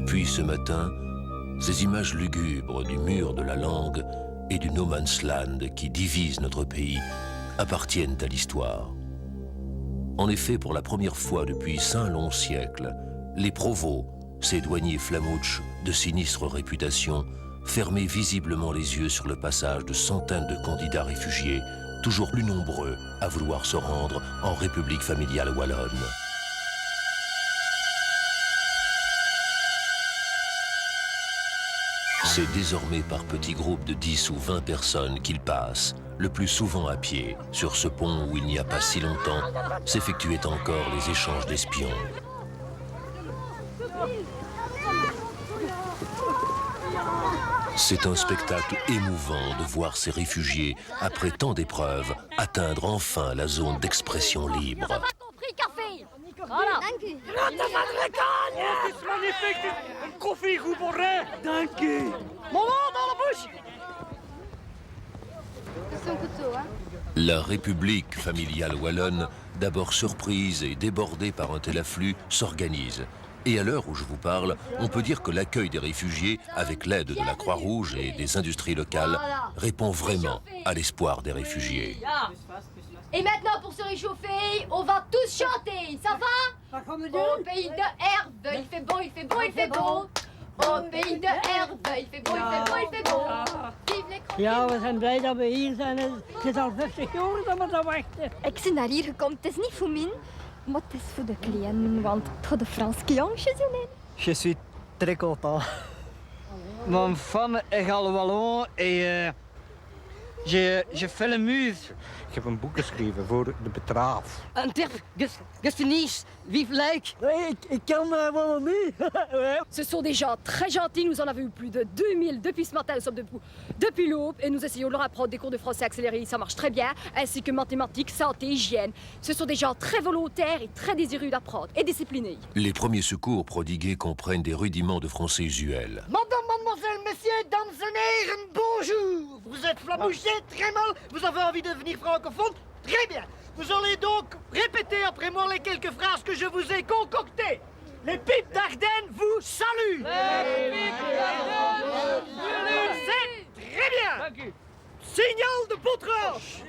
Depuis ce matin, ces images lugubres du mur de la langue et du no man's land qui divise notre pays appartiennent à l'histoire. En effet, pour la première fois depuis 5 longs siècles, les provos, ces douaniers flamouches de sinistre réputation, fermaient visiblement les yeux sur le passage de centaines de candidats réfugiés, toujours plus nombreux à vouloir se rendre en République familiale wallonne. C'est désormais par petits groupes de 10 ou 20 personnes qu'ils passent, le plus souvent à pied, sur ce pont où il n'y a pas si longtemps s'effectuaient encore les échanges d'espions. C'est un spectacle émouvant de voir ces réfugiés, après tant d'épreuves, atteindre enfin la zone d'expression libre. Voilà. Dank u. Grote van de Bretagne! Het is magnifiek! Een koffie, goed borré! Dank u! Maman, dans la bouche! C'est son couteau, hein. La République familiale wallonne, d'abord surprise et débordée par un tel afflux, s'organise. Et à l'heure où je vous parle, on peut dire que l'accueil des réfugiés, avec l'aide de la Croix-Rouge et des industries locales, répond vraiment à l'espoir des réfugiés. Et maintenant, pour se réchauffer, on va tous chanter, ça va? Au pays de Herbe, il fait beau, il fait beau, il fait beau. Au pays de Herbe, il fait beau, il fait beau, il fait beau. Vive les kroketten. Ja, we zijn blij dat we hier zijn. Het is al 50 jaar dat we daar wachten. Ik ben naar hier gekomen. Het is niet voor mij, maar het is voor de kleinen, want het gaat de Franse jongens in. Je suis très content. Mijn femme est wallon et je fais le muse. Ik heb een boek geschreven voor de betraaf. Antwerp, Gestinies, vive Luik. Oui, ik kan wel niet. Ce sont des gens très gentils, nous en avons eu plus de 2000 depuis ce matin, nous sommes debout depuis l'aube et nous essayons de leur apprendre des cours de français accélérés, ça marche très bien, ainsi que mathématiques, santé, hygiène. Ce sont des gens très volontaires et très désireux d'apprendre et disciplinés. Les premiers secours prodigués comprennent des rudiments de français usuels. Madame, mademoiselle, messieurs, dames et heren, bonjour! Vous êtes flamouchés, très mal, vous avez envie de devenir francophone? Très bien! Vous allez donc répéter après moi les quelques phrases que je vous ai concoctées. Les pipes d'Ardennes vous saluent! Les pipes d'Ardennes! C'est très bien! Signal de Pontrange!